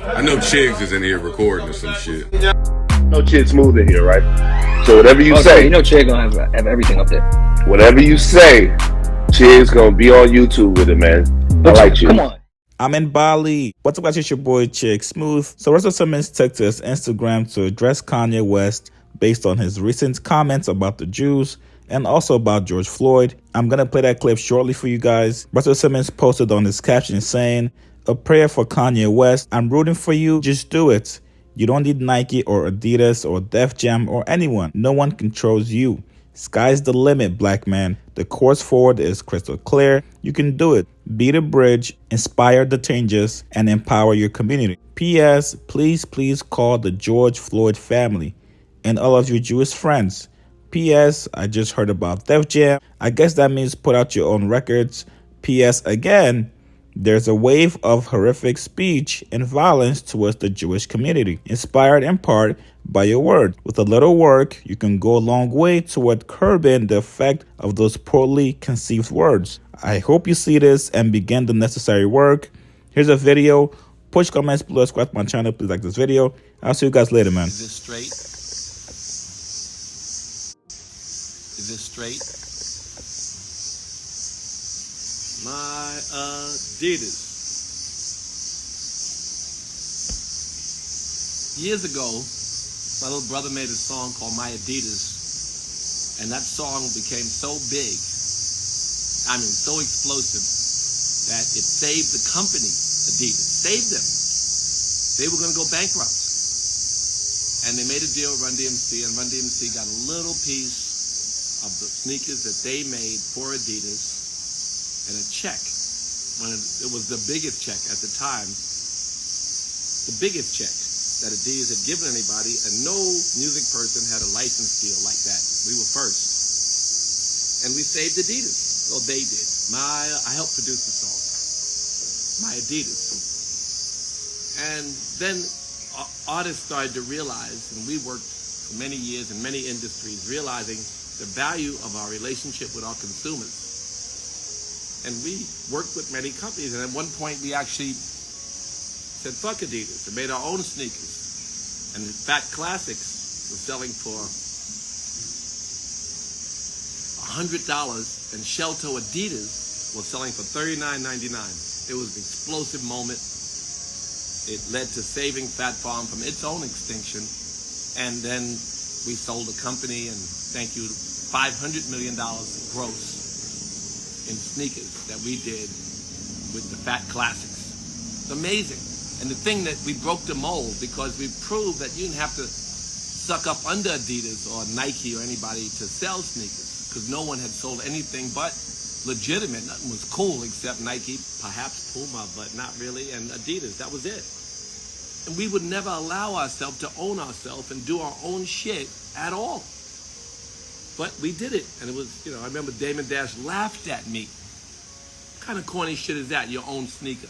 I know Chigs is in here recording or some shit. No Chid Smooth in here, right? So whatever you Okay, say, you know Che gonna have everything up there. whatever you say, Chid's gonna be on YouTube with it, man. I like you. Come on. I'm in Bali. What's up, guys? It's your boy Chick Smooth. So Russell Simmons took to his Instagram to address Kanye West based on his recent comments about the Jews and also about George Floyd. I'm gonna play that clip shortly for you guys. Russell Simmons posted on his caption saying, "A prayer for Kanye West. I'm rooting for you. Just do it. You don't need Nike or Adidas or Def Jam or anyone. No one controls you. Sky's the limit, black man. The course forward is crystal clear. You can do it. Be the bridge, inspire the changes, and empower your community. P.S. Please call the George Floyd family and all of your Jewish friends. P.S. I just heard about Def Jam. I guess that means put out your own records. P.S. Again, there's a wave of horrific speech and violence towards the Jewish community, inspired in part by your word. With a little work, you can go a long way toward curbing the effect of those poorly conceived words. I hope you see this and begin the necessary work. Here's a video. Push comments below, subscribe to my channel. Please like this video. I'll see you guys later, man. Is this straight? Is this straight? My ADIDAS. Years ago, my little brother made a song called My ADIDAS, and that song became so big, so explosive, that it saved the company, ADIDAS, saved them. They were going to go bankrupt. And they made a deal with Run DMC, and Run DMC got a little piece of the sneakers that they made for ADIDAS, and a check. It was the biggest check at the time, the biggest check that Adidas had given anybody, and no music person had a license deal like that. We were first. And we saved Adidas. Well, they did. I helped produce the song, My ADIDAS. And then artists started to realize, and we worked for many years in many industries, realizing the value of our relationship with our consumers. And we worked with many companies, and at one point we actually said, fuck Adidas, and made our own sneakers. And Fat Classics was selling for $100, and Shelto Adidas was selling for $39.99. It was an explosive moment. It led to saving Fat Farm from its own extinction. And then we sold the company, and thank you, $500 million gross in sneakers that we did with the Fat Classics. It's amazing. And the thing that we broke the mold, because we proved that you didn't have to suck up under Adidas or Nike or anybody to sell sneakers, because no one had sold anything but legitimate. Nothing was cool except Nike, perhaps Puma, but not really, and Adidas. That was it. And we would never allow ourselves to own ourselves and do our own shit at all. But we did it, and it was, I remember Damon Dash laughed at me. What kind of corny shit is that, your own sneaker?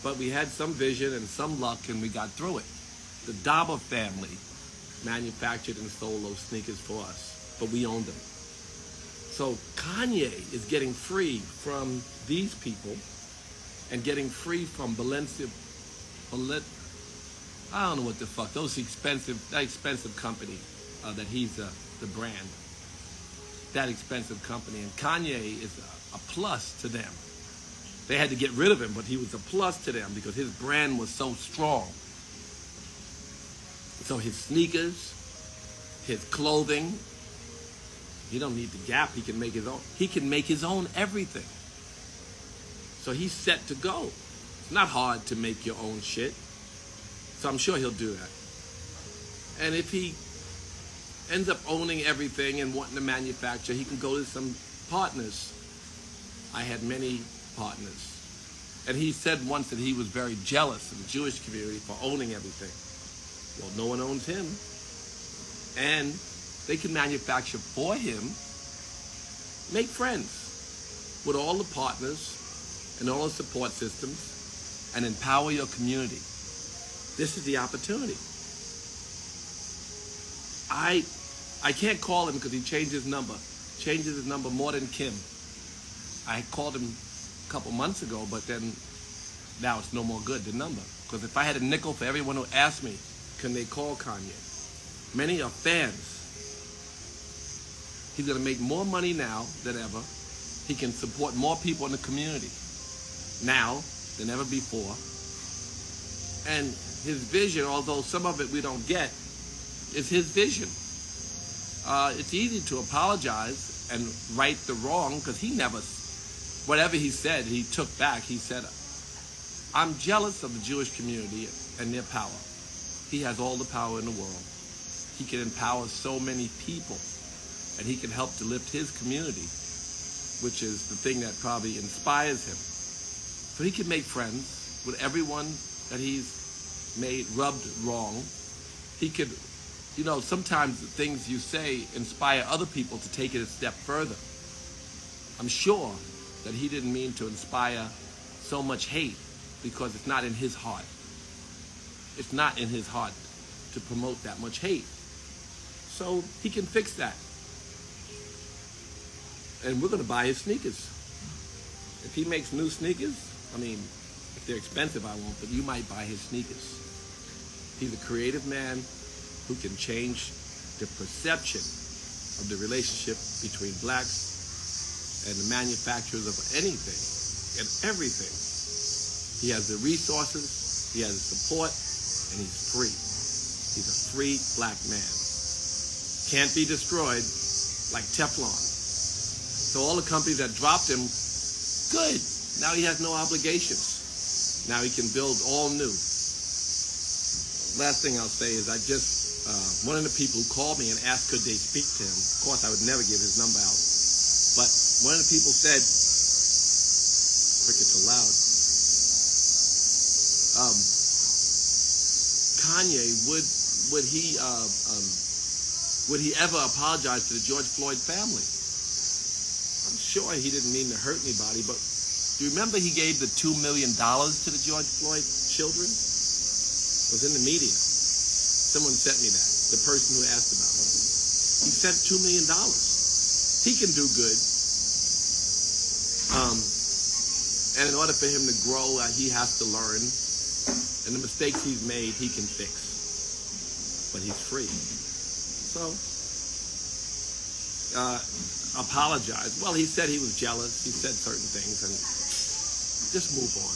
But we had some vision and some luck, and we got through it. The Daba family manufactured and sold those sneakers for us, but we owned them. So Kanye is getting free from these people and getting free from I don't know what the fuck, that expensive company that he's the brand, that expensive company. And Kanye is a plus to them. They had to get rid of him, but he was a plus to them because his brand was so strong. So his sneakers, his clothing, he don't need the Gap, he can make his own. He can make his own everything. So he's set to go. It's not hard to make your own shit. So I'm sure he'll do that. And if he ends up owning everything and wanting to manufacture, he can go to some partners. I had many partners. And he said once that he was very jealous of the Jewish community for owning everything. Well, no one owns him. And they can manufacture for him. Make friends with all the partners and all the support systems and empower your community. This is the opportunity. I can't call him because he changed his number. Changes his number more than Kim. I called him a couple months ago, but then now it's no more good, the number. Because if I had a nickel for everyone who asked me, can they call Kanye? Many are fans. He's going to make more money now than ever. He can support more people in the community now than ever before. And his vision, although some of it we don't get, is his vision. It's easy to apologize and right the wrong, because he never, whatever he said, he took back. He said, I'm jealous of the Jewish community and their power. He has all the power in the world. He can empower so many people, and he can help to lift his community, which is the thing that probably inspires him. So he can make friends with everyone that he's made rubbed wrong. He could, you know, sometimes the things you say inspire other people to take it a step further. I'm sure that he didn't mean to inspire so much hate, because it's not in his heart. It's not in his heart to promote that much hate. So he can fix that. And we're going to buy his sneakers. If he makes new sneakers, I mean, if they're expensive, I won't, but you might buy his sneakers. He's a creative man who can change the perception of the relationship between blacks and the manufacturers of anything and everything. He has the resources, he has the support, and he's free. He's a free black man. Can't be destroyed like Teflon. So all the companies that dropped him, good. Now he has no obligations. Now he can build all new. Last thing I'll say is one of the people who called me and asked could they speak to him. Of course, I would never give his number out. But one of the people said, crickets are loud. Kanye, would he ever apologize to the George Floyd family? I'm sure he didn't mean to hurt anybody, but do you remember he gave the $2 million to the George Floyd children? It was in the media. Someone sent me that, the person who asked about it. He sent $2 million. He can do good. And in order for him to grow, he has to learn. And the mistakes he's made, he can fix. But he's free. So, apologize. Well, he said he was jealous. He said certain things, and just move on.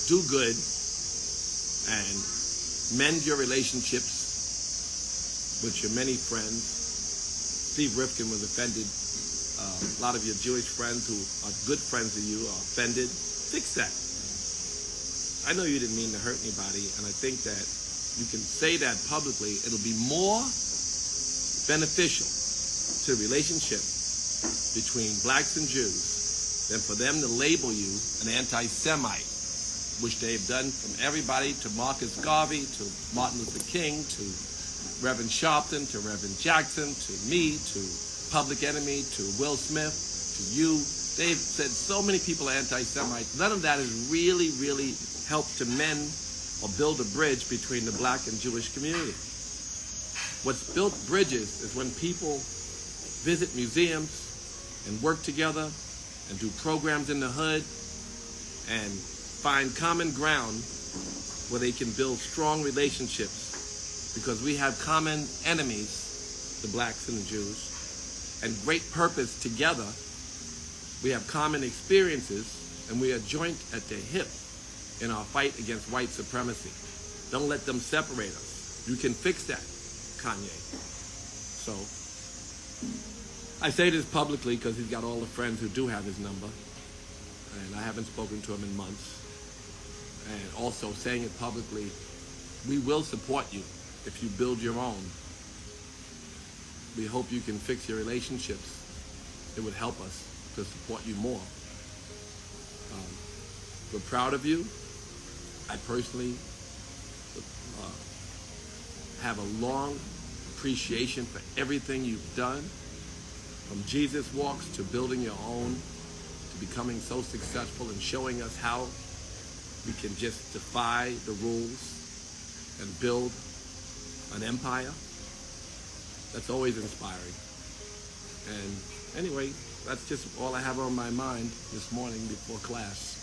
Do good and mend your relationships with your many friends. Steve Rifkin was offended. A lot of your Jewish friends who are good friends of you are offended. Fix that. I know you didn't mean to hurt anybody, and I think that you can say that publicly. It'll be more beneficial to the relationship between blacks and Jews than for them to label you an anti-Semite, which they've done from everybody to Marcus Garvey, to Martin Luther King, to Reverend Sharpton, to Reverend Jackson, to me, to Public Enemy, to Will Smith, to you. They've said so many people are anti-Semites. None of that has really, really helped to mend or build a bridge between the black and Jewish community. What's built bridges is when people visit museums and work together and do programs in the hood and find common ground where they can build strong relationships, because we have common enemies, the blacks and the Jews, and great purpose together. We have common experiences, and we are joint at the hip in our fight against white supremacy. Don't let them separate us. You can fix that, Kanye. So, I say this publicly because he's got all the friends who do have his number, and I haven't spoken to him in months. And also saying it publicly, we will support you if you build your own. We hope you can fix your relationships. It would help us to support you more. We're proud of you. I personally have a long appreciation for everything you've done, from Jesus Walks to building your own, to becoming so successful and showing us how we can just defy the rules and build an empire. That's always inspiring. And anyway, that's just all I have on my mind this morning before class.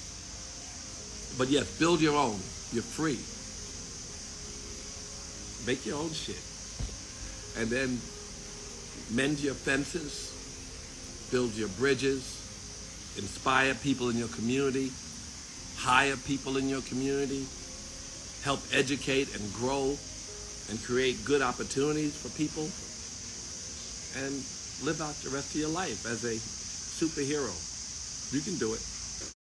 But yes, build your own. You're free. Make your own shit. And then mend your fences, build your bridges, inspire people in your community, hire people in your community, help educate and grow and create good opportunities for people, and live out the rest of your life as a superhero. You can do it.